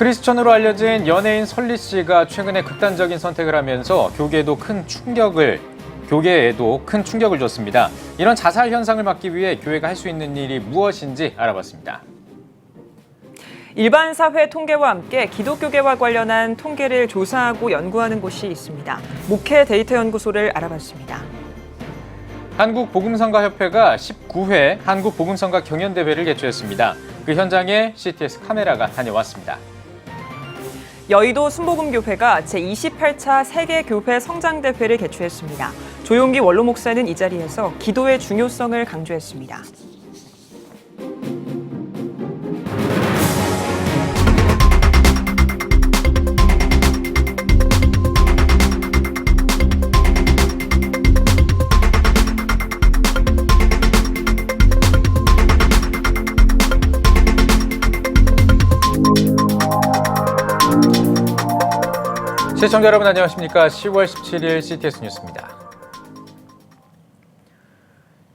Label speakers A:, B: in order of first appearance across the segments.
A: 크리스천으로 알려진 연예인 설리 씨가 최근에 극단적인 선택을 하면서 교계에도 큰 충격을 줬습니다. 이런 자살 현상을 막기 위해 교회가 할 수 있는 일이 무엇인지 알아봤습니다.
B: 일반 사회 통계와 함께 기독교계와 관련한 통계를 조사하고 연구하는 곳이 있습니다. 목회 데이터 연구소를 알아봤습니다.
A: 한국복음성가협회가 19회 한국복음성가 경연대회를 개최했습니다. 그 현장에 CTS 카메라가 다녀왔습니다.
B: 여의도 순복음교회가 제28차 세계교회 성장대회를 개최했습니다. 조용기 원로 목사는 이 자리에서 기도의 중요성을 강조했습니다.
A: 시청자 여러분 안녕하십니까? 10월 17일 CTS 뉴스입니다.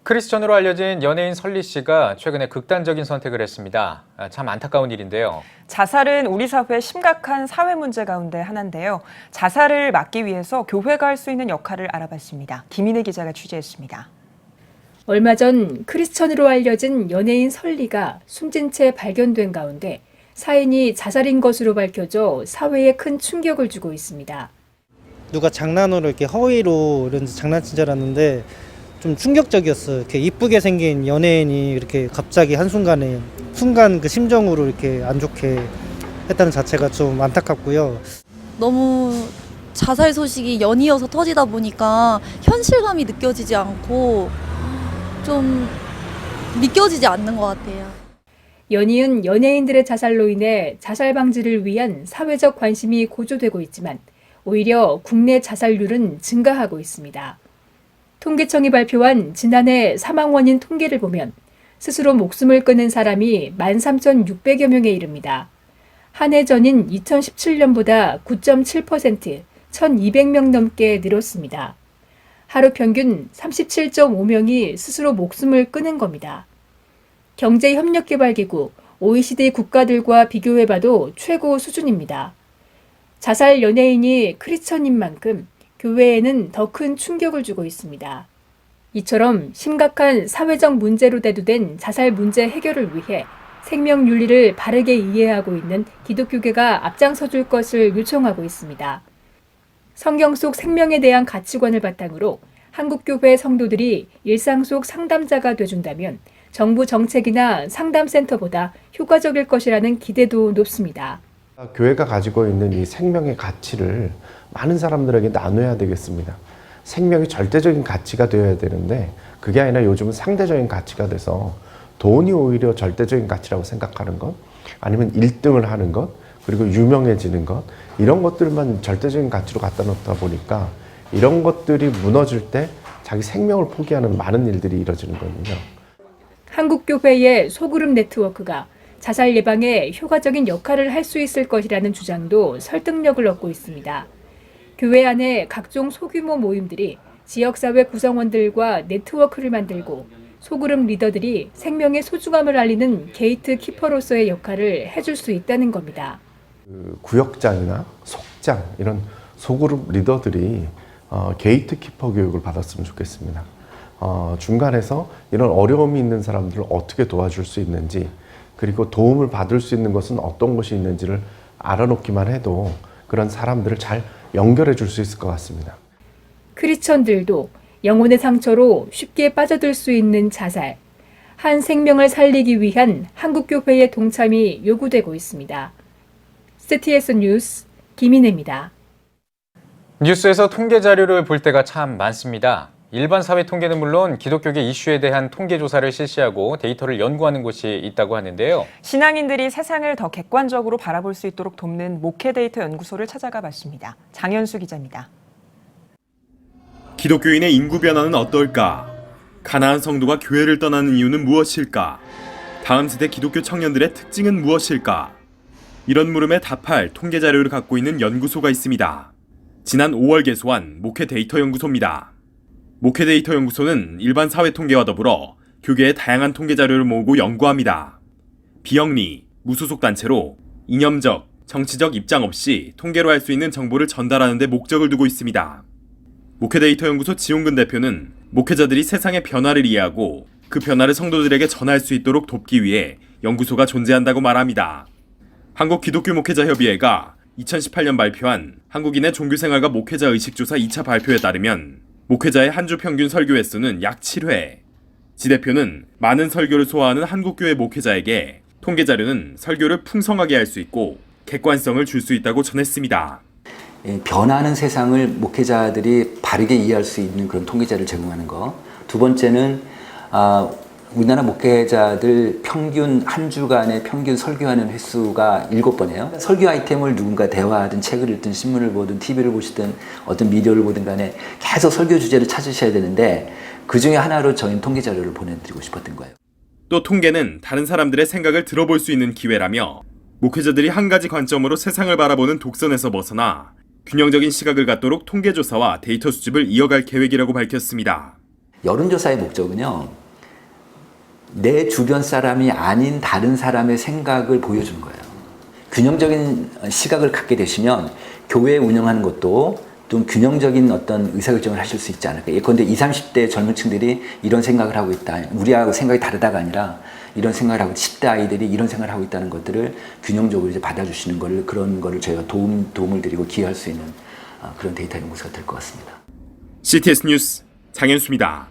A: 크리스천으로 알려진 연예인 설리 씨가 최근에 극단적인 선택을 했습니다. 참 안타까운 일인데요.
B: 자살은 우리 사회의 심각한 사회 문제 가운데 하나인데요. 자살을 막기 위해서 교회가 할 수 있는 역할을 알아봤습니다. 김인혜 기자가 취재했습니다.
C: 얼마 전 크리스천으로 알려진 연예인 설리가 숨진 채 발견된 가운데 사인이 자살인 것으로 밝혀져 사회에 큰 충격을 주고 있습니다.
D: 누가 장난으로 이렇게 허위로 이런 장난친 줄 알았는데 좀 충격적이었어요. 이렇게 이쁘게 생긴 연예인이 이렇게 갑자기 순간 그 심정으로 이렇게 안 좋게 했다는 자체가 좀 안타깝고요.
E: 너무 자살 소식이 연이어서 터지다 보니까 현실감이 느껴지지 않고 좀 믿겨지지 않는 것 같아요.
C: 연이은 연예인들의 자살로 인해 자살 방지를 위한 사회적 관심이 고조되고 있지만 오히려 국내 자살률은 증가하고 있습니다. 통계청이 발표한 지난해 사망 원인 통계를 보면 스스로 목숨을 끊은 사람이 13,600여 명에 이릅니다. 한 해 전인 2017년보다 9.7%, 1,200명 넘게 늘었습니다. 하루 평균 37.5명이 스스로 목숨을 끊은 겁니다. 경제협력개발기구 OECD 국가들과 비교해봐도 최고 수준입니다. 자살 연예인이 크리스천인 만큼 교회에는 더 큰 충격을 주고 있습니다. 이처럼 심각한 사회적 문제로 대두된 자살 문제 해결을 위해 생명 윤리를 바르게 이해하고 있는 기독교계가 앞장서줄 것을 요청하고 있습니다. 성경 속 생명에 대한 가치관을 바탕으로 한국교회 성도들이 일상 속 상담자가 돼준다면 정부 정책이나 상담센터보다 효과적일 것이라는 기대도 높습니다.
F: 교회가 가지고 있는 이 생명의 가치를 많은 사람들에게 나눠야 되겠습니다. 생명이 절대적인 가치가 되어야 되는데 그게 아니라 요즘은 상대적인 가치가 돼서 돈이 오히려 절대적인 가치라고 생각하는 것, 아니면 1등을 하는 것, 그리고 유명해지는 것, 이런 것들만 절대적인 가치로 갖다 놓다 보니까 이런 것들이 무너질 때 자기 생명을 포기하는 많은 일들이 이루어지는 거거든요.
C: 한국교회의 소그룹 네트워크가 자살 예방에 효과적인 역할을 할 수 있을 것이라는 주장도 설득력을 얻고 있습니다. 교회 안에 각종 소규모 모임들이 지역사회 구성원들과 네트워크를 만들고 소그룹 리더들이 생명의 소중함을 알리는 게이트 키퍼로서의 역할을 해줄 수 있다는 겁니다.
F: 구역장이나 속장 이런 소그룹 리더들이 게이트 키퍼 교육을 받았으면 좋겠습니다. 중간에서 이런 어려움이 있는 사람들을 어떻게 도와줄 수 있는지, 그리고 도움을 받을 수 있는 것은 어떤 것이 있는지를 알아놓기만 해도 그런 사람들을 잘 연결해 줄 수 있을 것 같습니다.
C: 크리스천들도 영혼의 상처로 쉽게 빠져들 수 있는 자살, 한 생명을 살리기 위한 한국교회의 동참이 요구되고 있습니다. CTS 뉴스 김인혜입니다.
A: 뉴스에서 통계 자료를 볼 때가 참 많습니다. 일반 사회 통계는 물론 기독교계 이슈에 대한 통계 조사를 실시하고 데이터를 연구하는 곳이 있다고 하는데요.
B: 신앙인들이 세상을 더 객관적으로 바라볼 수 있도록 돕는 목회 데이터 연구소를 찾아가 봤습니다. 장현수 기자입니다.
G: 기독교인의 인구 변화는 어떨까? 가나안 성도가 교회를 떠나는 이유는 무엇일까? 다음 세대 기독교 청년들의 특징은 무엇일까? 이런 물음에 답할 통계 자료를 갖고 있는 연구소가 있습니다. 지난 5월 개소한 목회 데이터 연구소입니다. 목회 데이터 연구소는 일반 사회 통계와 더불어 교계의 다양한 통계 자료를 모으고 연구합니다. 비영리, 무소속 단체로 이념적, 정치적 입장 없이 통계로 할 수 있는 정보를 전달하는 데 목적을 두고 있습니다. 목회데이터연구소 지용근 대표는 목회자들이 세상의 변화를 이해하고 그 변화를 성도들에게 전할 수 있도록 돕기 위해 연구소가 존재한다고 말합니다. 한국기독교목회자협의회가 2018년 발표한 한국인의 종교생활과 목회자 의식조사 2차 발표에 따르면 목회자의 한 주 평균 설교 횟수는 약 7회. 지 대표는 많은 설교를 소화하는 한국교회 목회자에게 통계 자료는 설교를 풍성하게 할 수 있고 객관성을 줄 수 있다고 전했습니다.
H: 변화하는 세상을 목회자들이 바르게 이해할 수 있는 그런 통계자를 제공하는 거. 두 번째는 우리나라 목회자들 평균 한 주간의 평균 설교하는 횟수가 7번이에요. 설교 아이템을 누군가 대화하든 책을 읽든 신문을 보든 TV를 보시든 어떤 미디어를 보든 간에 계속 설교 주제를 찾으셔야 되는데 그 중에 하나로 저희는 통계 자료를 보내드리고 싶었던 거예요.
G: 또 통계는 다른 사람들의 생각을 들어볼 수 있는 기회라며 목회자들이 한 가지 관점으로 세상을 바라보는 독선에서 벗어나 균형적인 시각을 갖도록 통계조사와 데이터 수집을 이어갈 계획이라고 밝혔습니다.
H: 여론조사의 목적은요, 내 주변 사람이 아닌 다른 사람의 생각을 보여주는 거예요. 균형적인 시각을 갖게 되시면 교회 운영하는 것도 좀 균형적인 어떤 의사결정을 하실 수 있지 않을까. 예컨대 20, 30대 젊은 층들이 이런 생각을 하고 있다. 우리하고 생각이 다르다가 아니라 이런 생각을 하고 10대 아이들이 이런 생각을 하고 있다는 것들을 균형적으로 이제 받아주시는 걸, 그런 거를 저희가 도움을 드리고 기여할 수 있는 그런 데이터 연구소가 될 것 같습니다.
G: CTS 뉴스 장현수입니다.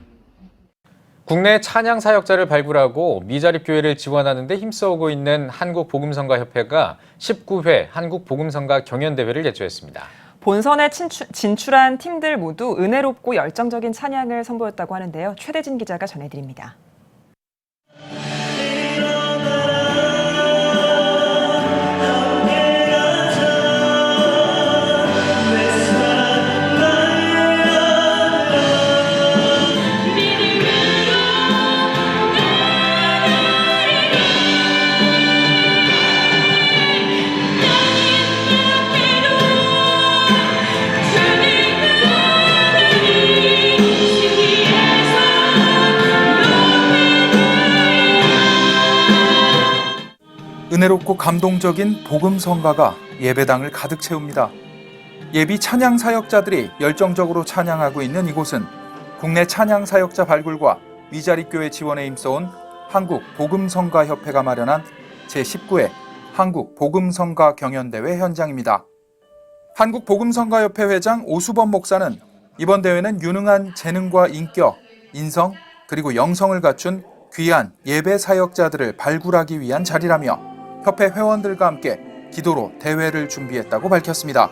A: 국내 찬양 사역자를 발굴하고 미자립교회를 지원하는 데 힘써오고 있는 한국복음성가협회가 19회 한국복음성가 경연대회를 개최했습니다.
B: 본선에 진출한 팀들 모두 은혜롭고 열정적인 찬양을 선보였다고 하는데요. 최대진 기자가 전해드립니다.
I: 은혜롭고 감동적인 복음성가가 예배당을 가득 채웁니다. 예비 찬양 사역자들이 열정적으로 찬양하고 있는 이곳은 국내 찬양 사역자 발굴과 위자립교회 지원에 힘써온 한국복음성가협회가 마련한 제19회 한국복음성가 경연대회 현장입니다. 한국복음성가협회 회장 오수범 목사는 이번 대회는 유능한 재능과 인격, 인성, 그리고 영성을 갖춘 귀한 예배 사역자들을 발굴하기 위한 자리라며 협회 회원들과 함께 기도로 대회를 준비했다고 밝혔습니다.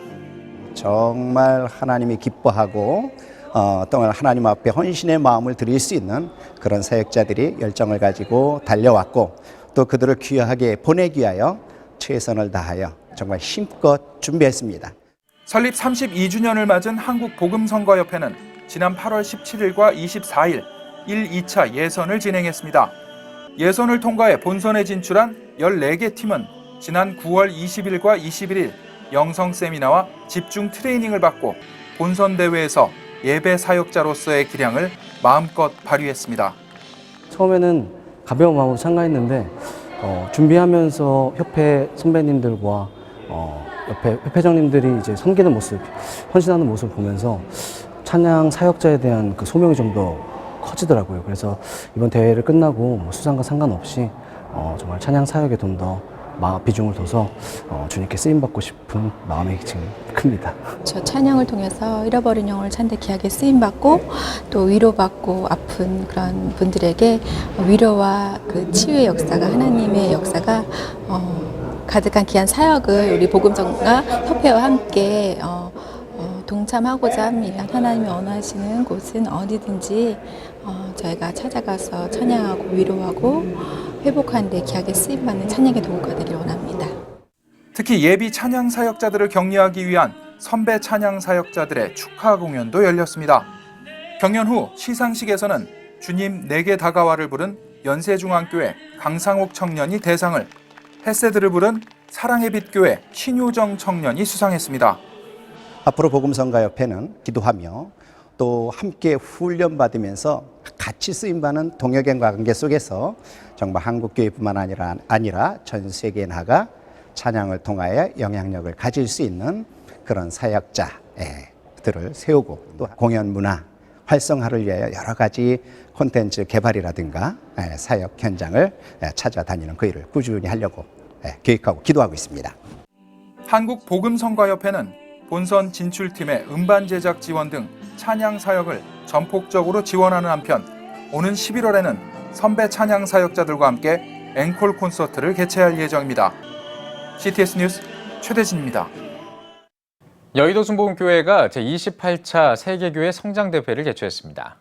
J: 정말 하나님이 기뻐하고 또한 하나님 앞에 헌신의 마음을 드릴 수 있는 그런 사역자들이 열정을 가지고 달려왔고 또 그들을 귀하게 보내기 위하여 최선을 다하여 정말 힘껏 준비했습니다.
I: 설립 32주년을 맞은 한국복음성가협회는 지난 8월 17일과 24일 1, 2차 예선을 진행했습니다. 예선을 통과해 본선에 진출한 14개 팀은 지난 9월 20일과 21일 영성 세미나와 집중 트레이닝을 받고 본선 대회에서 예배 사역자로서의 기량을 마음껏 발휘했습니다.
K: 처음에는 가벼운 마음으로 참가했는데 준비하면서 협회 선배님들과 옆에 회장님들이 이제 섬기는 모습, 헌신하는 모습을 보면서 찬양 사역자에 대한 그 소명이 좀 더 커지더라고요. 그래서 이번 대회를 끝나고 수상과 상관없이 정말 찬양 사역에 좀 더 비중을 둬서 주님께 쓰임받고 싶은 마음이 지금 큽니다.
L: 저 찬양을 통해서 잃어버린 영혼을 찾는 귀하게 쓰임받고 또 위로받고 아픈 그런 분들에게 위로와 그 치유의 역사가 하나님의 역사가 가득한 귀한 사역을 우리 복음성가 협회와 함께 동참하고자 합니다. 하나님이 원하시는 곳은 어디든지 저희가 찾아가서 찬양하고 위로하고 회복하는 데 귀하게 쓰임받는 찬양의 도구가 되길 원합니다.
I: 특히 예비 찬양 사역자들을 격려하기 위한 선배 찬양 사역자들의 축하 공연도 열렸습니다. 경연 후 시상식에서는 주님 내게 다가와를 부른 연세중앙교회 강상옥 청년이 대상을, 헤세드를 부른 사랑의 빛교회 신효정 청년이 수상했습니다.
J: 앞으로 복음성가협회는 기도하며 또 함께 훈련받으면서 같이 쓰임받는 동역의 관계 속에서 정말 한국교회뿐만 아니라 전 세계에 나가 찬양을 통하여 영향력을 가질 수 있는 그런 사역자들을 세우고 또 공연 문화 활성화를 위하여 여러 가지 콘텐츠 개발이라든가 사역 현장을 찾아다니는 그 일을 꾸준히 하려고 계획하고 기도하고 있습니다.
I: 한국복음성가협회는 본선 진출팀의 음반 제작 지원 등 찬양 사역을 전폭적으로 지원하는 한편 오는 11월에는 선배 찬양 사역자들과 함께 앵콜 콘서트를 개최할 예정입니다. CTS 뉴스 최대진입니다.
A: 여의도 순복음교회가 제28차 세계교회 성장대회를 개최했습니다.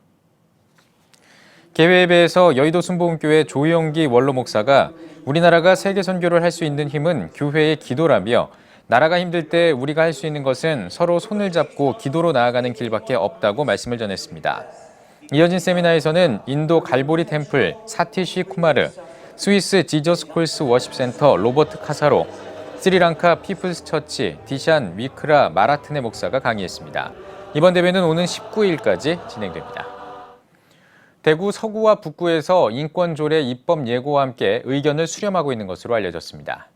A: 개회에서 여의도 순복음교회 조영기 원로 목사가 우리나라가 세계 선교를 할 수 있는 힘은 교회의 기도라며 나라가 힘들 때 우리가 할 수 있는 것은 서로 손을 잡고 기도로 나아가는 길밖에 없다고 말씀을 전했습니다. 이어진 세미나에서는 인도 갈보리 템플 사티시 쿠마르, 스위스 지저스 콜스 워십센터 로버트 카사로, 스리랑카 피플스 처치 디샨 위크라 마라트네 목사가 강의했습니다. 이번 대회는 오는 19일까지 진행됩니다. 대구 서구와 북구에서 인권조례 입법 예고와 함께 의견을 수렴하고 있는 것으로 알려졌습니다.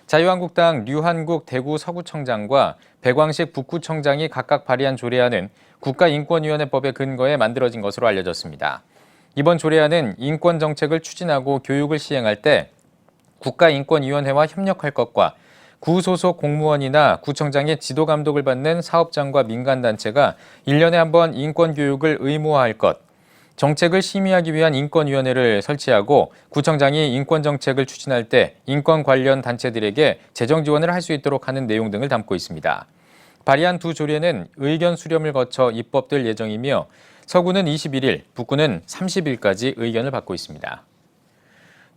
A: 자유한국당 류한국 대구 서구청장과 백광식 북구청장이 각각 발의한 조례안은 국가인권위원회법에 근거해 만들어진 것으로 알려졌습니다. 이번 조례안은 인권정책을 추진하고 교육을 시행할 때 국가인권위원회와 협력할 것과 구소속 공무원이나 구청장의 지도감독을 받는 사업장과 민간단체가 1년에 한 번 인권교육을 의무화할 것, 정책을 심의하기 위한 인권위원회를 설치하고 구청장이 인권정책을 추진할 때 인권 관련 단체들에게 재정 지원을 할 수 있도록 하는 내용 등을 담고 있습니다. 발의한 두 조례는 의견 수렴을 거쳐 입법될 예정이며 서구는 21일, 북구는 30일까지 의견을 받고 있습니다.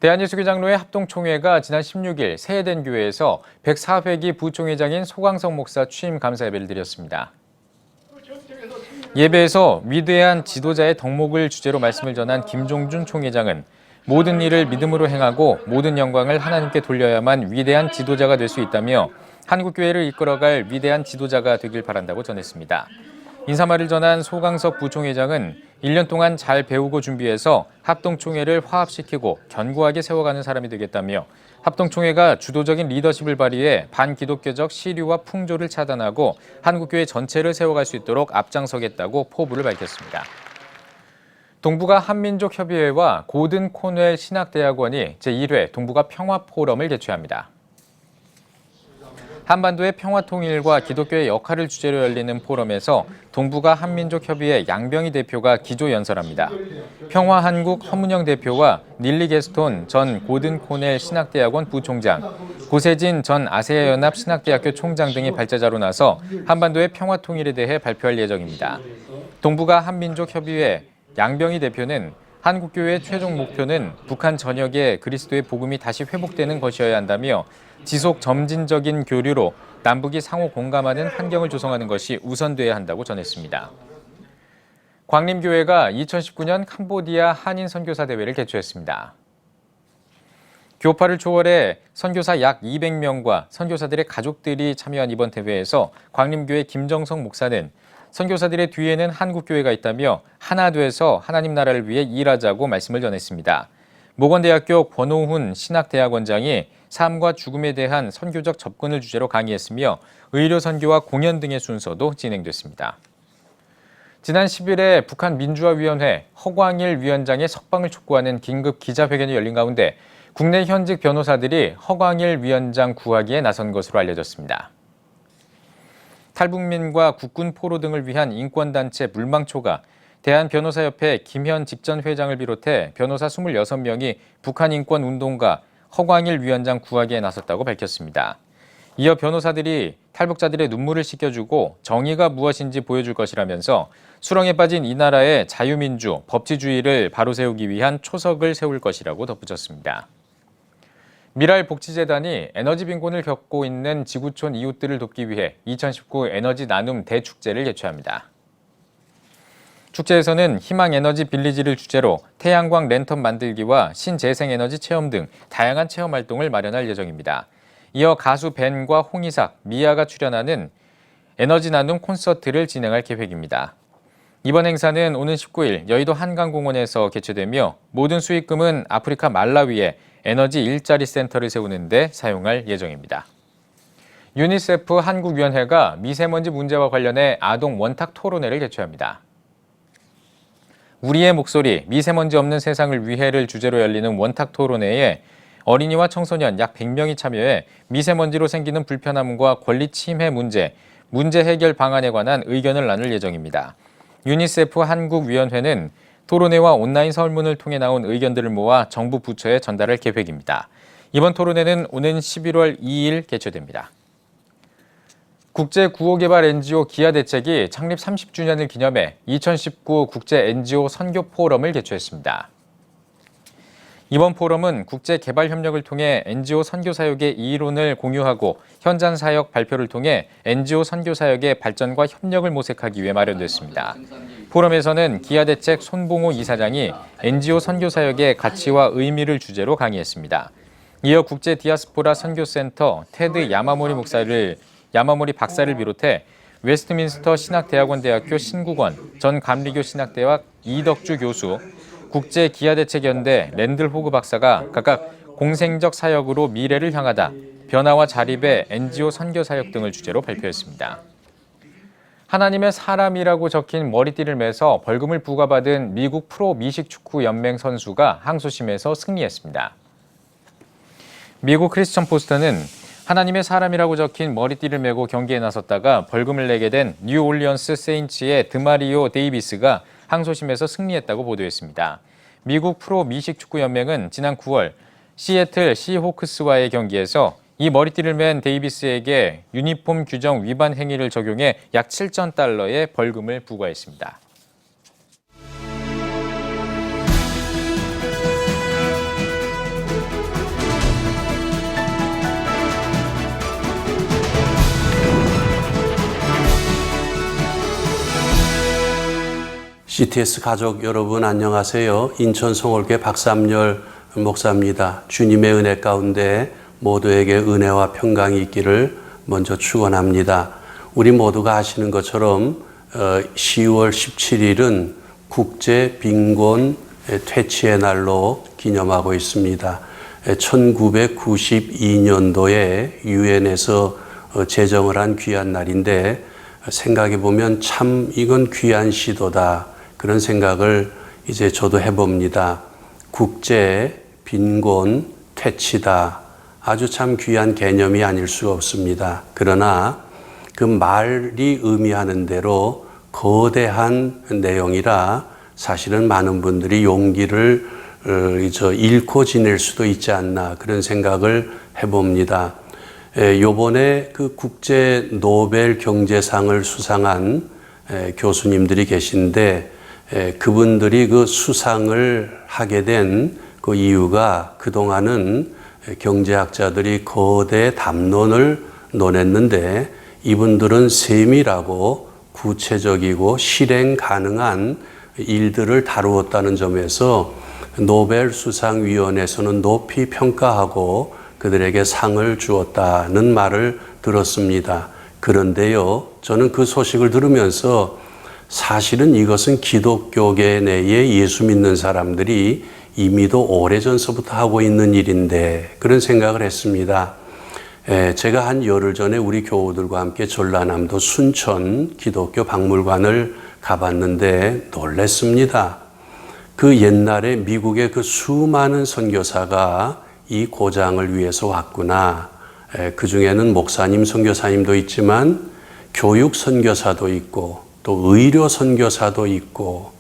A: 대한예수교장로회 합동총회가 지난 16일 세해된교회에서 104회기 부총회장인 소광석 목사 취임 감사 예배를 드렸습니다. 예배에서 위대한 지도자의 덕목을 주제로 말씀을 전한 김종준 총회장은 모든 일을 믿음으로 행하고 모든 영광을 하나님께 돌려야만 위대한 지도자가 될 수 있다며 한국교회를 이끌어갈 위대한 지도자가 되길 바란다고 전했습니다. 인사말을 전한 소광석 부총회장은 1년 동안 잘 배우고 준비해서 합동총회를 화합시키고 견고하게 세워가는 사람이 되겠다며 합동총회가 주도적인 리더십을 발휘해 반기독교적 시류와 풍조를 차단하고 한국교회 전체를 세워갈 수 있도록 앞장서겠다고 포부를 밝혔습니다. 동북아 한민족협의회와 고든 코넬 신학대학원이 제1회 동북아 평화포럼을 개최합니다. 한반도의 평화통일과 기독교의 역할을 주제로 열리는 포럼에서 동북아 한민족협의회 양병희 대표가 기조연설합니다. 평화한국 허문영 대표와 닐리 게스톤 전 고든 코넬 신학대학원 부총장, 고세진 전 아세아연합 신학대학교 총장 등이 발제자로 나서 한반도의 평화통일에 대해 발표할 예정입니다. 동북아 한민족협의회 양병희 대표는 한국교회의 최종 목표는 북한 전역에 그리스도의 복음이 다시 회복되는 것이어야 한다며 지속 점진적인 교류로 남북이 상호 공감하는 환경을 조성하는 것이 우선돼야 한다고 전했습니다. 광림교회가 2019년 캄보디아 한인 선교사 대회를 개최했습니다. 교파를 초월해 선교사 약 200명과 선교사들의 가족들이 참여한 이번 대회에서 광림교회 김정성 목사는 선교사들의 뒤에는 한국교회가 있다며 하나 돼서 하나님 나라를 위해 일하자고 말씀을 전했습니다. 모건대학교 권오훈 신학대학원장이 삶과 죽음에 대한 선교적 접근을 주제로 강의했으며 의료 선교와 공연 등의 순서도 진행됐습니다. 지난 10일에 북한 민주화위원회 허광일 위원장의 석방을 촉구하는 긴급 기자회견이 열린 가운데 국내 현직 변호사들이 허광일 위원장 구하기에 나선 것으로 알려졌습니다. 탈북민과 국군 포로 등을 위한 인권단체 물망초가 대한변호사협회 김현 직전 회장을 비롯해 변호사 26명이 북한 인권운동가 허광일 위원장 구하기에 나섰다고 밝혔습니다. 이어 변호사들이 탈북자들의 눈물을 씻겨주고 정의가 무엇인지 보여줄 것이라면서 수렁에 빠진 이 나라의 자유민주, 법치주의를 바로 세우기 위한 초석을 세울 것이라고 덧붙였습니다. 미랄복지재단이 에너지 빈곤을 겪고 있는 지구촌 이웃들을 돕기 위해 2019 에너지 나눔 대축제를 개최합니다. 축제에서는 희망에너지 빌리지를 주제로 태양광 랜턴 만들기와 신재생에너지 체험 등 다양한 체험 활동을 마련할 예정입니다. 이어 가수 벤과 홍이삭, 미아가 출연하는 에너지 나눔 콘서트를 진행할 계획입니다. 이번 행사는 오는 19일 여의도 한강공원에서 개최되며 모든 수익금은 아프리카 말라위에 에너지 일자리 센터를 세우는 데 사용할 예정입니다. 유니세프 한국위원회가 미세먼지 문제와 관련해 아동 원탁 토론회를 개최합니다. 우리의 목소리, 미세먼지 없는 세상을 위해를 주제로 열리는 원탁 토론회에 어린이와 청소년 약 100명이 참여해 미세먼지로 생기는 불편함과 권리 침해 문제 해결 방안에 관한 의견을 나눌 예정입니다. 유니세프 한국위원회는 토론회와 온라인 설문을 통해 나온 의견들을 모아 정부 부처에 전달할 계획입니다. 이번 토론회는 오는 11월 2일 개최됩니다. 국제구호개발 NGO 기아대책이 창립 30주년을 기념해 2019 국제 NGO 선교 포럼을 개최했습니다. 이번 포럼은 국제개발 협력을 통해 NGO 선교 사역의 이론을 공유하고 현장 사역 발표를 통해 NGO 선교 사역의 발전과 협력을 모색하기 위해 마련됐습니다. 포럼에서는 기아대책 손봉호 이사장이 NGO 선교 사역의 가치와 의미를 주제로 강의했습니다. 이어 국제 디아스포라 선교센터 테드 야마모리 박사를 비롯해 웨스트민스터 신학대학원 신국원 전 감리교 신학대학 이덕주 교수, 국제 기아대책연대 랜들 호그 박사가 각각 공생적 사역으로 미래를 향하다, 변화와 자립의 NGO 선교 사역 등을 주제로 발표했습니다. 하나님의 사람이라고 적힌 머리띠를 매서 벌금을 부과받은 미국 프로 미식축구 연맹 선수가 항소심에서 승리했습니다. 미국 크리스천 포스트는 하나님의 사람이라고 적힌 머리띠를 메고 경기에 나섰다가 벌금을 내게 된 뉴올리언스 세인츠의 드마리오 데이비스가 항소심에서 승리했다고 보도했습니다. 미국 프로 미식축구연맹은 지난 9월 시애틀 시호크스와의 경기에서 이 머리띠를 맨 데이비스에게 유니폼 규정 위반 행위를 적용해 약 7천 달러의 벌금을 부과했습니다.
M: CTS 가족 여러분 안녕하세요. 인천 송월교회 박삼열 목사입니다. 주님의 은혜 가운데 모두에게 은혜와 평강이 있기를 먼저 축원합니다. 우리 모두가 아시는 것처럼 10월 17일은 국제 빈곤 퇴치의 날로 기념하고 있습니다. 1992년도에 유엔에서 제정을 한 귀한 날인데 생각해 보면 참 이건 귀한 시도다. 그런 생각을 이제 저도 해봅니다. 국제 빈곤 퇴치다. 아주 참 귀한 개념이 아닐 수가 없습니다. 그러나 그 말이 의미하는 대로 거대한 내용이라 사실은 많은 분들이 용기를 잃고 지낼 수도 있지 않나 그런 생각을 해봅니다. 요번에 그 국제 노벨 경제상을 수상한 교수님들이 계신데 그분들이 그 수상을 하게 된 그 이유가 그동안은 경제학자들이 거대 담론을 논했는데 이분들은 세밀하고 구체적이고 실행 가능한 일들을 다루었다는 점에서 노벨 수상위원회에서는 높이 평가하고 그들에게 상을 주었다는 말을 들었습니다. 그런데요, 저는 그 소식을 들으면서 사실은 이것은 기독교계 내에 예수 믿는 사람들이 이미도 오래전서부터 하고 있는 일인데 그런 생각을 했습니다. 제가 한 열흘 전에 우리 교우들과 함께 전라남도 순천 기독교 박물관을 가봤는데 놀랐습니다. 그 옛날에 미국의 그 수많은 선교사가 이 고장을 위해서 왔구나. 그 중에는 목사님, 선교사님도 있지만 교육 선교사도 있고 또 의료 선교사도 있고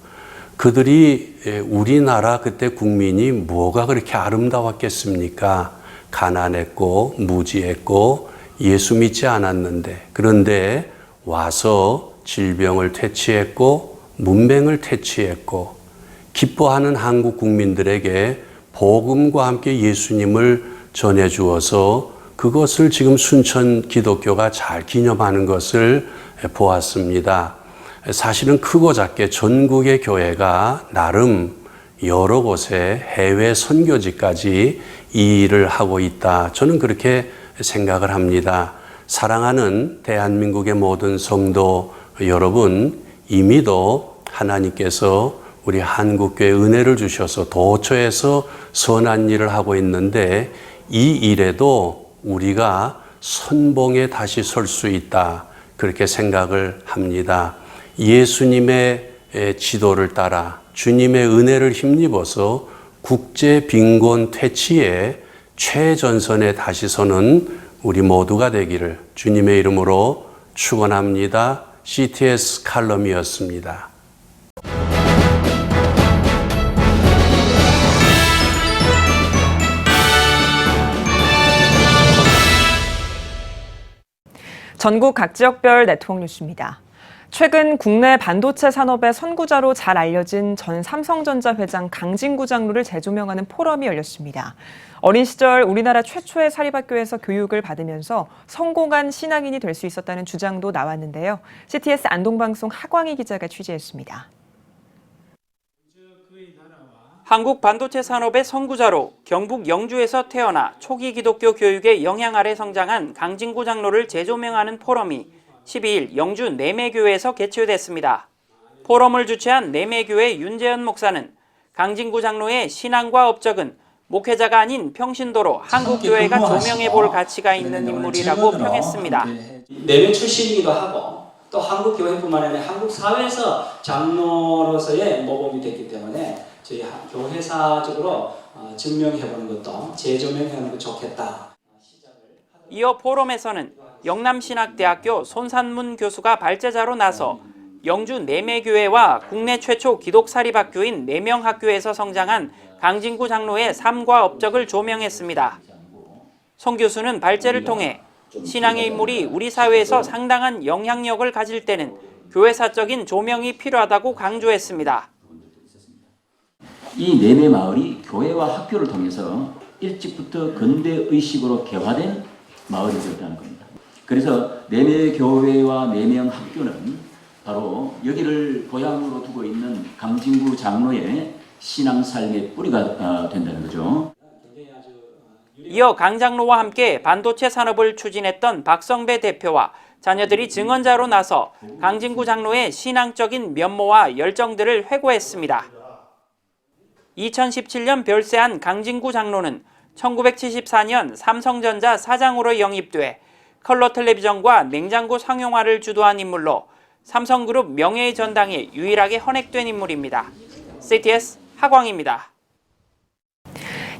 M: 그들이 우리나라 그때 국민이 뭐가 그렇게 아름다웠겠습니까? 가난했고 무지했고 예수 믿지 않았는데 그런데 와서 질병을 퇴치했고 문맹을 퇴치했고 기뻐하는 한국 국민들에게 복음과 함께 예수님을 전해주어서 그것을 지금 순천 기독교가 잘 기념하는 것을 보았습니다. 사실은 크고 작게 전국의 교회가 나름 여러 곳에 해외 선교지까지 이 일을 하고 있다. 저는 그렇게 생각을 합니다. 사랑하는 대한민국의 모든 성도 여러분, 이미도 하나님께서 우리 한국교회에 은혜를 주셔서 도처에서 선한 일을 하고 있는데 이 일에도 우리가 선봉에 다시 설 수 있다. 그렇게 생각을 합니다. 예수님의 지도를 따라 주님의 은혜를 힘입어서 국제 빈곤 퇴치에 최전선에 다시 서는 우리 모두가 되기를 주님의 이름으로 축원합니다. CTS 칼럼이었습니다.
B: 전국 각 지역별 네트워크 뉴스입니다. 최근 국내 반도체 산업의 선구자로 잘 알려진 전 삼성전자 회장 강진구 장로를 재조명하는 포럼이 열렸습니다. 어린 시절 우리나라 최초의 사립학교에서 교육을 받으면서 성공한 신앙인이 될 수 있었다는 주장도 나왔는데요. CTS 안동방송 하광희 기자가 취재했습니다.
N: 한국 반도체 산업의 선구자로 경북 영주에서 태어나 초기 기독교 교육의 영향 아래 성장한 강진구 장로를 재조명하는 포럼이 12일 영주 내매교회에서 개최됐습니다. 포럼을 주최한 내매교회 윤재현 목사는 강진구 장로의 신앙과 업적은 목회자가 아닌 평신도로 한국교회가 조명해 볼 가치가 있는 인물이라고 평했습니다.
O: 내매 출신이기도 하고 또 한국교회뿐만 아니라 한국 사회에서 장로로서의 모범이 됐기 때문에 저희 교회사적으로 증명해보는 것도 재조명하는 것도 좋겠다.
N: 이어 포럼에서는 영남신학대학교 손산문 교수가 발제자로 나서 영주 내매교회와 국내 최초 기독사립학교인 내명학교에서 성장한 강진구 장로의 삶과 업적을 조명했습니다. 송 교수는 발제를 통해 신앙의 인물이 우리 사회에서 상당한 영향력을 가질 때는 교회사적인 조명이 필요하다고 강조했습니다.
P: 이 내매 마을이 교회와 학교를 통해서 일찍부터 근대 의식으로 개화된 마을이 되었다는 겁니다. 그래서 내매 교회와 내명 학교는 바로 여기를 고향으로 두고 있는 강진구 장로의 신앙 삶의 뿌리가 된다는 거죠.
N: 이어 강 장로와 함께 반도체 산업을 추진했던 박성배 대표와 자녀들이 증언자로 나서 강진구 장로의 신앙적인 면모와 열정들을 회고했습니다. 2017년 별세한 강진구 장로는 1974년 삼성전자 사장으로 영입돼 컬러 텔레비전과 냉장고 상용화를 주도한 인물로 삼성그룹 명예의 전당에 유일하게 헌액된 인물입니다. CTS 하광입니다.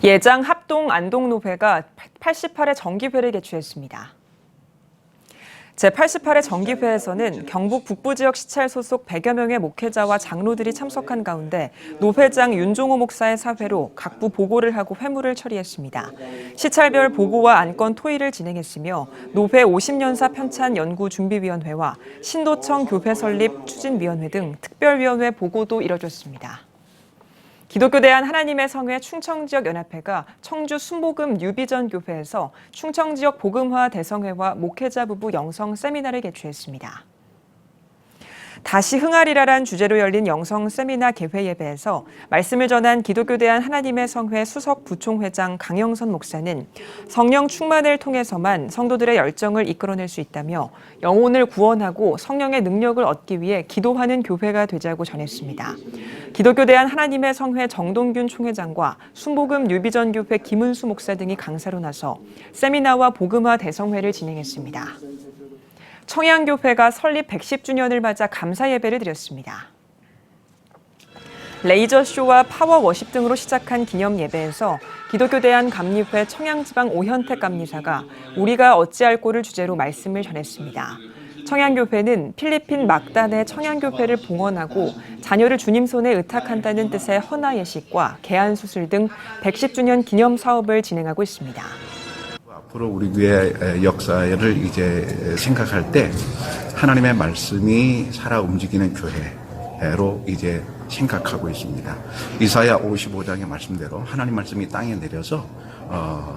B: 예장 합동 안동노회가 88회 정기회를 개최했습니다. 제88회 정기회에서는 경북 북부지역 시찰 소속 100여 명의 목회자와 장로들이 참석한 가운데 노회장 윤종호 목사의 사회로 각부 보고를 하고 회무를 처리했습니다. 시찰별 보고와 안건 토의를 진행했으며 노회 50년사 편찬 연구준비위원회와 신도청 교회 설립 추진위원회 등 특별위원회 보고도 이뤄졌습니다. 기독교대한 하나님의 성회 충청지역연합회가 청주 순복음 뉴비전 교회에서 충청지역 복음화 대성회와 목회자 부부 영성 세미나를 개최했습니다. 다시 흥하리라란 주제로 열린 영성 세미나 개회 예배에서 말씀을 전한 기독교대한 하나님의 성회 수석 부총회장 강영선 목사는 성령 충만을 통해서만 성도들의 열정을 이끌어낼 수 있다며 영혼을 구원하고 성령의 능력을 얻기 위해 기도하는 교회가 되자고 전했습니다. 기독교대한 하나님의 성회 정동균 총회장과 순복음 뉴비전 교회 김은수 목사 등이 강사로 나서 세미나와 복음화 대성회를 진행했습니다. 청양교회가 설립 110주년을 맞아 감사 예배를 드렸습니다. 레이저쇼와 파워워십 등으로 시작한 기념 예배에서 기독교대한감리회 청양지방 오현택 감리사가 우리가 어찌할 꼴을 주제로 말씀을 전했습니다. 청양교회는 필리핀 막단의 청양교회를 봉헌하고 자녀를 주님 손에 의탁한다는 뜻의 헌화 예식과 개안수술 등 110주년 기념 사업을 진행하고 있습니다.
Q: 앞으로 우리 교회 역사를 이제 생각할 때 하나님의 말씀이 살아 움직이는 교회로 이제 생각하고 있습니다. 이사야 55장의 말씀대로 하나님 말씀이 땅에 내려서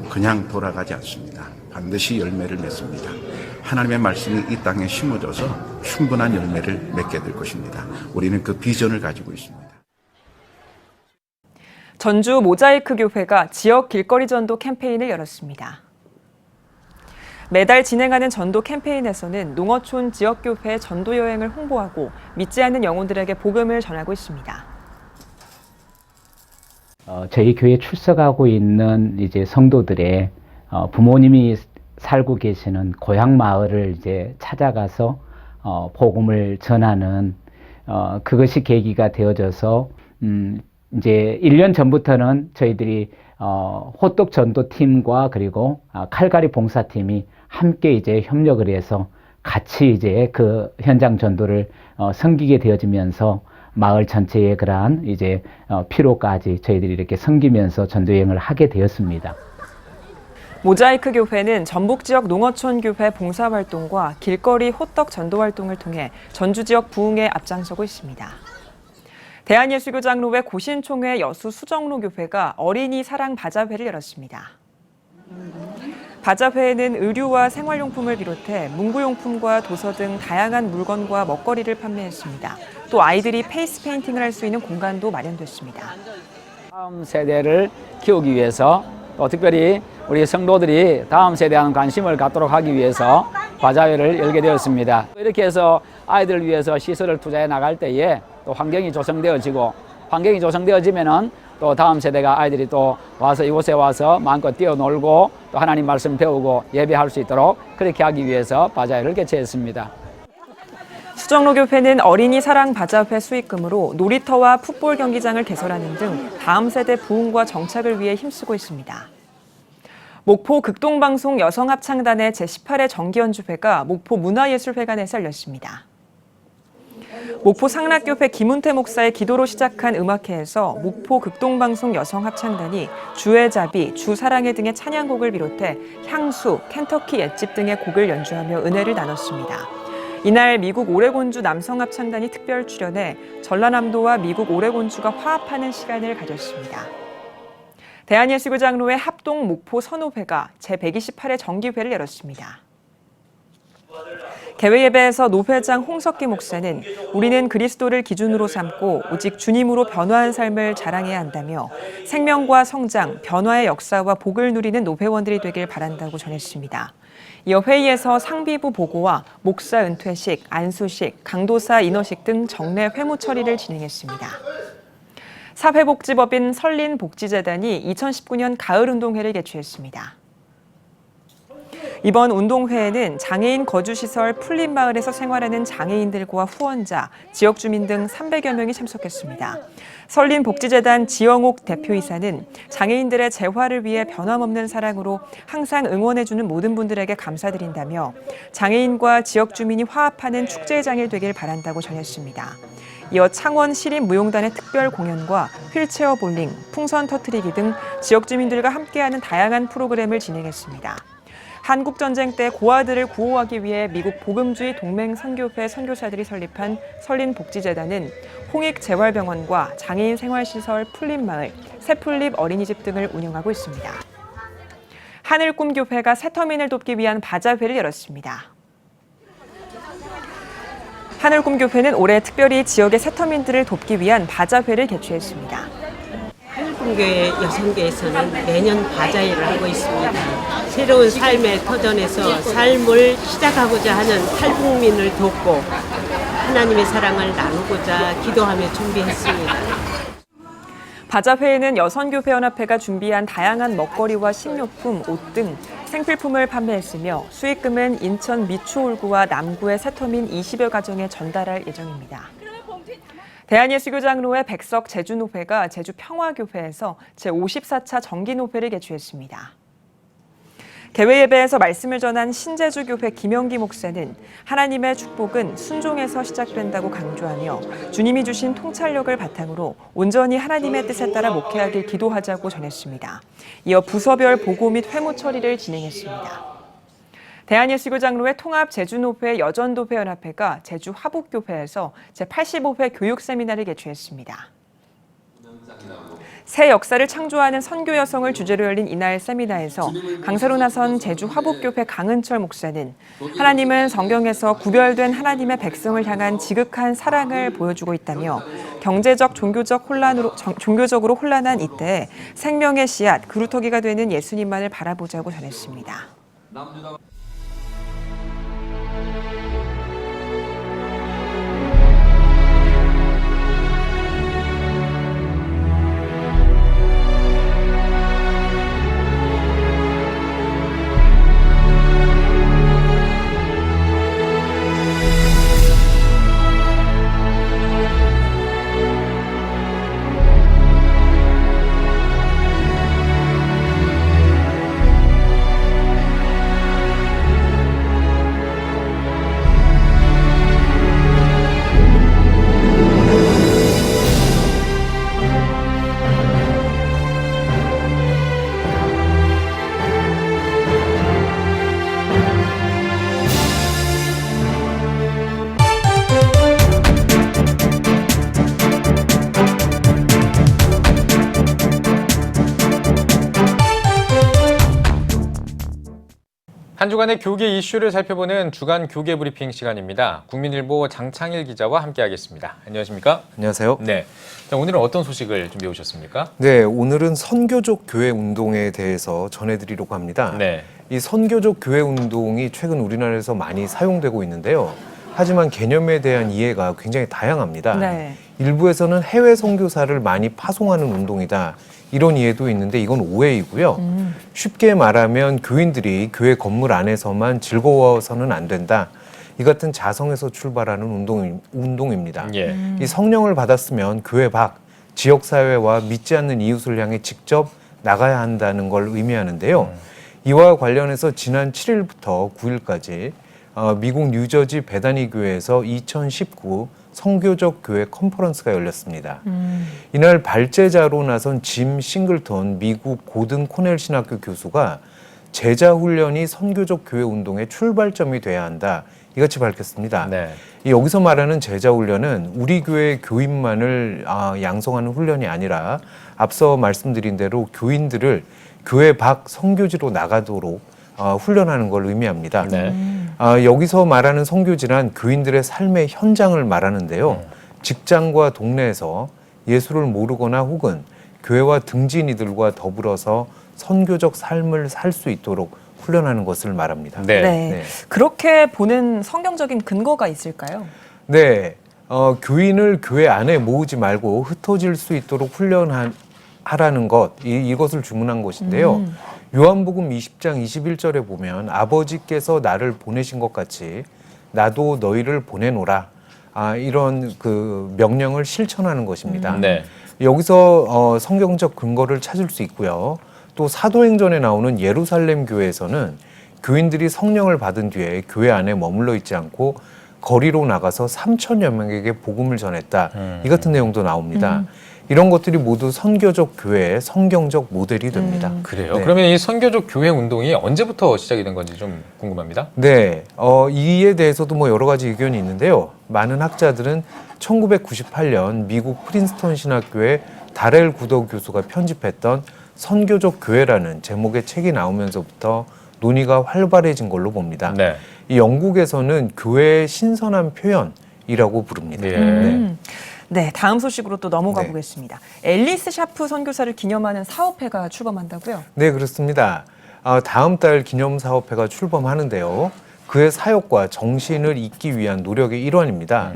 Q: 그냥 돌아가지 않습니다. 반드시 열매를 맺습니다. 하나님의 말씀이 이 땅에 심어져서 충분한 열매를 맺게 될 것입니다. 우리는 그 비전을 가지고 있습니다.
B: 전주 모자이크 교회가 지역 길거리 전도 캠페인을 열었습니다. 매달 진행하는 전도 캠페인에서는 농어촌 지역교회 전도 여행을 홍보하고 믿지 않는 영혼들에게 복음을 전하고 있습니다.
R: 저희 교회에 출석하고 있는 이제 성도들의 부모님이 살고 계시는 고향 마을을 이제 찾아가서 복음을 전하는 그것이 계기가 되어져서 이제 1년 전부터는 저희들이 호떡 전도팀과 그리고 칼갈이 봉사팀이 함께 이제 협력을 해서 같이 이제 그 현장 전도를 섬기게 되어지면서 마을 전체의 그러한 이제 피로까지 저희들이 이렇게 섬기면서 전도 여행을 하게 되었습니다.
B: 모자이크 교회는 전북 지역 농어촌 교회 봉사 활동과 길거리 호떡 전도 활동을 통해 전주 지역 부흥에 앞장서고 있습니다. 대한예수교장로회 고신총회 여수 수정로 교회가 어린이 사랑 바자회를 열었습니다. 바자회에는 의류와 생활용품을 비롯해 문구용품과 도서 등 다양한 물건과 먹거리를 판매했습니다. 또 아이들이 페이스 페인팅을 할 수 있는 공간도 마련됐습니다.
S: 다음 세대를 키우기 위해서 또 특별히 우리 성도들이 다음 세대에 대한 관심을 갖도록 하기 위해서 바자회를 열게 되었습니다. 이렇게 해서 아이들을 위해서 시설을 투자해 나갈 때에 또 환경이 조성되어지고 환경이 조성되어지면은 또 다음 세대가 아이들이 또 와서 이곳에 와서 마음껏 뛰어놀고 또 하나님 말씀 배우고 예배할 수 있도록 그렇게 하기 위해서 바자회를 개최했습니다.
B: 수정로 교회는 어린이 사랑 바자회 수익금으로 놀이터와 풋볼 경기장을 개설하는 등 다음 세대 부흥과 정착을 위해 힘쓰고 있습니다. 목포 극동방송 여성합창단의 제18회 정기연주회가 목포 문화예술회관에서 열렸습니다. 목포 상락교회 김운태 목사의 기도로 시작한 음악회에서 목포 극동방송 여성합창단이 주의 자비, 주 사랑해 등의 찬양곡을 비롯해 향수, 켄터키 옛집 등의 곡을 연주하며 은혜를 나눴습니다. 이날 미국 오레곤주 남성합창단이 특별 출연해 전라남도와 미국 오레곤주가 화합하는 시간을 가졌습니다. 대한예수교장로회 합동 목포 선호회가 제128회 정기회를 열었습니다. 개회예배에서 노회장 홍석기 목사는 우리는 그리스도를 기준으로 삼고 오직 주님으로 변화한 삶을 자랑해야 한다며 생명과 성장, 변화의 역사와 복을 누리는 노회원들이 되길 바란다고 전했습니다. 이어 회의에서 상비부 보고와 목사 은퇴식, 안수식, 강도사 인허식 등 정례 회무 처리를 진행했습니다. 사회복지법인 설린복지재단이 2019년 가을운동회를 개최했습니다. 이번 운동회에는 장애인 거주시설 풀린마을에서 생활하는 장애인들과 후원자, 지역 주민 등 300여 명이 참석했습니다. 설린복지재단 지영옥 대표이사는 장애인들의 재활을 위해 변함없는 사랑으로 항상 응원해주는 모든 분들에게 감사드린다며 장애인과 지역 주민이 화합하는 축제장이 되길 바란다고 전했습니다. 이어 창원 시립무용단의 특별 공연과 휠체어 볼링, 풍선 터트리기 등 지역 주민들과 함께하는 다양한 프로그램을 진행했습니다. 한국전쟁 때 고아들을 구호하기 위해 미국 복음주의 동맹 선교회 선교사들이 설립한 설린복지재단은 홍익재활병원과 장애인 생활시설 풀린마을, 새풀립 어린이집 등을 운영하고 있습니다. 하늘꿈교회가 새터민을 돕기 위한 바자회를 열었습니다. 하늘꿈교회는 올해 특별히 지역의 새터민들을 돕기 위한 바자회를 개최했습니다.
T: 하늘꿈교회 여성계에서는 매년 바자회를 하고 있습니다. 새로운 삶의 터전에서 삶을 시작하고자 하는 탈북민을 돕고 하나님의 사랑을 나누고자 기도하며 준비했습니다.
B: 바자회에는 여성교회연합회가 준비한 다양한 먹거리와 식료품, 옷 등 생필품을 판매했으며 수익금은 인천 미추홀구와 남구의 새터민 20여 가정에 전달할 예정입니다. 대한예수교장로회 백석 제주노회가 제주평화교회에서 제54차 정기노회를 개최했습니다. 개회예배에서 말씀을 전한 신제주교회 김영기 목사는 하나님의 축복은 순종에서 시작된다고 강조하며 주님이 주신 통찰력을 바탕으로 온전히 하나님의 뜻에 따라 목회하길 기도하자고 전했습니다. 이어 부서별 보고 및 회무 처리를 진행했습니다. 대한예수교장로회 통합 제주노회 여전도회연합회가 제주 화북교회에서 제85회 교육세미나를 개최했습니다. 새 역사를 창조하는 선교 여성을 주제로 열린 이날 세미나에서 강사로 나선 제주 화북교회 강은철 목사는 하나님은 성경에서 구별된 하나님의 백성을 향한 지극한 사랑을 보여주고 있다며 경제적, 종교적으로 혼란한 이때 생명의 씨앗, 그루터기가 되는 예수님만을 바라보자고 전했습니다.
A: 한 주간의 교계 이슈를 살펴보는 주간 교계 브리핑 시간입니다. 국민일보 장창일 기자와 함께하겠습니다. 안녕하십니까?
U: 안녕하세요.
A: 네. 자, 오늘은 어떤 소식을 준비해 오셨습니까?
U: 네, 오늘은 선교적 교회 운동에 대해서 전해드리려고 합니다.
A: 네.
U: 이 선교적 교회 운동이 최근 우리나라에서 많이 사용되고 있는데요. 하지만 개념에 대한 이해가 굉장히 다양합니다.
B: 네.
U: 일부에서는 해외 선교사를 많이 파송하는 운동이다. 이런 이해도 있는데 이건 오해이고요. 쉽게 말하면 교인들이 교회 건물 안에서만 즐거워서는 안 된다. 이 같은 자성에서 출발하는 운동입니다.
A: 예.
U: 이 성령을 받았으면 교회 밖, 지역사회와 믿지 않는 이웃을 향해 직접 나가야 한다는 걸 의미하는데요. 이와 관련해서 지난 7일부터 9일까지 미국 뉴저지 베다니 교회에서 2019 선교적 교회 컨퍼런스가 열렸습니다. 이날 발제자로 나선 짐 싱글턴 미국 고등 코넬 신학교 교수가 제자 훈련이 선교적 교회 운동의 출발점이 돼야 한다. 이같이 밝혔습니다.
A: 네.
U: 여기서 말하는 제자 훈련은 우리 교회 교인만을 양성하는 훈련이 아니라 앞서 말씀드린 대로 교인들을 교회 밖 선교지로 나가도록 훈련하는 걸 의미합니다.
A: 네.
U: 여기서 말하는 선교지란 교인들의 삶의 현장을 말하는데요. 직장과 동네에서 예수를 모르거나 혹은 교회와 등진 이들과 더불어서 선교적 삶을 살 수 있도록 훈련하는 것을 말합니다.
A: 네.
B: 네. 그렇게 보는 성경적인 근거가 있을까요?
U: 네. 교인을 교회 안에 모으지 말고 흩어질 수 있도록 훈련하라는 것, 이것을 주문한 것인데요. 요한복음 20장 21절에 보면 아버지께서 나를 보내신 것 같이 나도 너희를 보내노라. 이런 그 명령을 실천하는 것입니다.
A: 네.
U: 여기서 성경적 근거를 찾을 수 있고요. 또 사도행전에 나오는 예루살렘 교회에서는 교인들이 성령을 받은 뒤에 교회 안에 머물러 있지 않고 거리로 나가서 3천여 명에게 복음을 전했다. 이 같은 내용도 나옵니다. 이런 것들이 모두 선교적 교회의 성경적 모델이 됩니다.
A: 그래요?
U: 네.
A: 그러면 이 선교적 교회 운동이 언제부터 시작이 된 건지 좀 궁금합니다.
U: 네, 이에 대해서도 뭐 여러 가지 의견이 있는데요. 많은 학자들은 1998년 미국 프린스턴 신학교의 다렐 구더 교수가 편집했던 선교적 교회라는 제목의 책이 나오면서부터 논의가 활발해진 걸로 봅니다.
A: 네.
U: 이 영국에서는 교회의 신선한 표현이라고 부릅니다. 네.
B: 네, 다음 소식으로 또 넘어가
U: 네.
B: 보겠습니다. 앨리스 샤프 선교사를 기념하는 사업회가 출범한다고요?
U: 네, 그렇습니다. 다음 달 기념사업회가 출범하는데요. 그의 사역과 정신을 잇기 위한 노력의 일환입니다.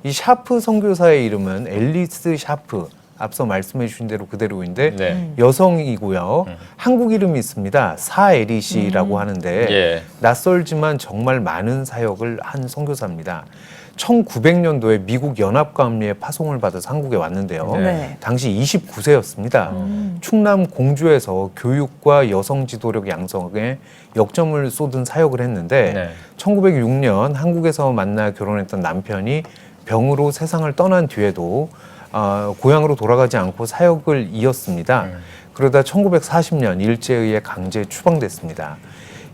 U: 이 샤프 선교사의 이름은 앨리스 샤프, 앞서 말씀해 주신 대로 그대로인데
A: 네.
U: 여성이고요. 한국 이름이 있습니다. 사에리시라고 하는데
A: 예.
U: 낯설지만 정말 많은 사역을 한 선교사입니다. 1900년도에 미국 연합감리에 파송을 받아서 한국에 왔는데요.
B: 네.
U: 당시 29세였습니다. 충남 공주에서 교육과 여성 지도력 양성에 역점을 쏟은 사역을 했는데
A: 네.
U: 1906년 한국에서 만나 결혼했던 남편이 병으로 세상을 떠난 뒤에도 고향으로 돌아가지 않고 사역을 이었습니다. 그러다 1940년 일제에 의해 강제 추방됐습니다.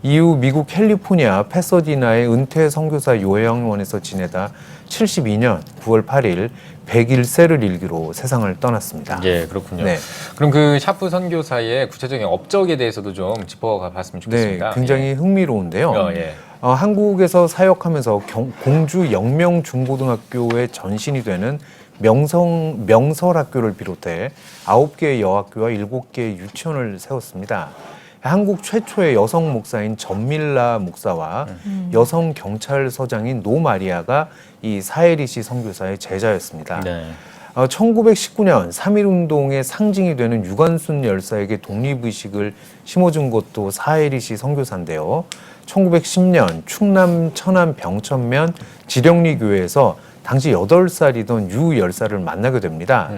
U: 이후 미국 캘리포니아 패서디나의 은퇴 선교사 요양원에서 지내다 72년 9월 8일 101세를 일기로 세상을 떠났습니다.
A: 예, 그렇군요.
U: 네.
A: 그럼 그 샤프 선교사의 구체적인 업적에 대해서도 좀 짚어가 봤으면 좋겠습니다.
U: 네, 굉장히 흥미로운데요.
A: 예.
U: 한국에서 사역하면서 공주 영명중고등학교의 전신이 되는 명설학교를 비롯해 9개의 여학교와 7개의 유치원을 세웠습니다. 한국 최초의 여성 목사인 전밀라 목사와 여성 경찰서장인 노 마리아가 이 사에리시 선교사의 제자였습니다.
A: 네.
U: 1919년 3.1운동의 상징이 되는 유관순 열사에게 독립의식을 심어준 것도 사에리시 선교사인데요. 1910년 충남 천안 병천면 지령리 교회에서 당시 8살이던 유 열사를 만나게 됩니다.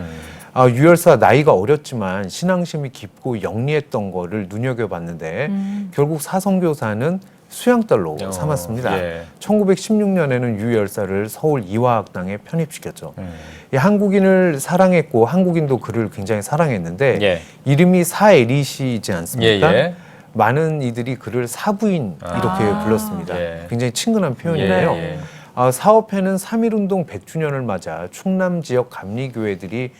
U: 유 열사 나이가 어렸지만 신앙심이 깊고 영리했던 거를 눈여겨봤는데 결국 사선교사는 수양딸로 삼았습니다.
A: 예.
U: 1916년에는 유 열사를 서울 이화학당에 편입시켰죠. 이 한국인을 사랑했고 한국인도 그를 굉장히 사랑했는데
A: 예.
U: 이름이 사에리시이지 않습니까?
A: 예.
U: 많은 이들이 그를 사부인 이렇게 불렀습니다.
A: 예.
U: 굉장히 친근한 표현이에요.
A: 예.
U: 사업회는 3.1운동 100주년을 맞아 충남 지역 감리교회들이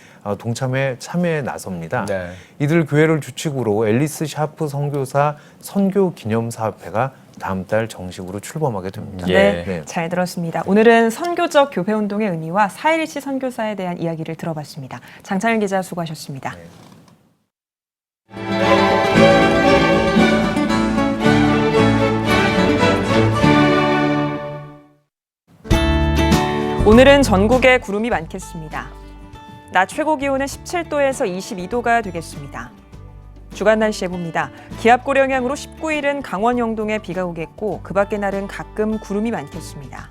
U: 참여에 나섭니다.
A: 네.
U: 이들 교회를 주축으로 앨리스 샤프 선교사 선교 기념사업회가 다음 달 정식으로 출범하게 됩니다.
B: 네, 잘 들었습니다. 오늘은 선교적 교회운동의 의미와 4.11시 선교사에 대한 이야기를 들어봤습니다. 장창현 기자 수고하셨습니다. 오늘은 전국에 구름이 많겠습니다. 낮 최고 기온은 17도에서 22도가 되겠습니다. 주간 날씨 해봅니다. 기압골 영향으로 19일은 강원 영동에 비가 오겠고 그 밖의 날은 가끔 구름이 많겠습니다.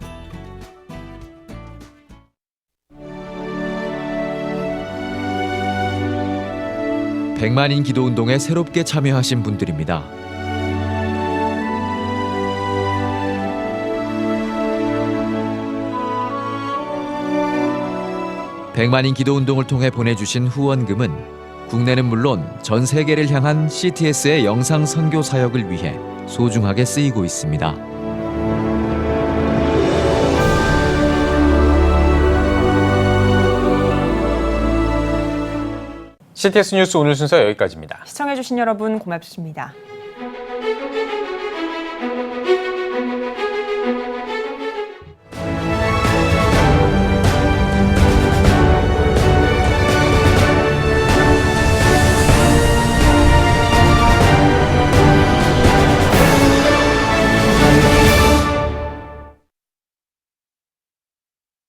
D: 백만인 기도운동에 새롭게 참여하신 분들입니다. 백만인 기도운동을 통해 보내주신 후원금은 국내는 물론 전 세계를 향한 CTS의 영상 선교 사역을 위해 소중하게 쓰이고 있습니다.
A: CTS 뉴스 오늘 순서 여기까지입니다.
B: 시청해주신 여러분 고맙습니다.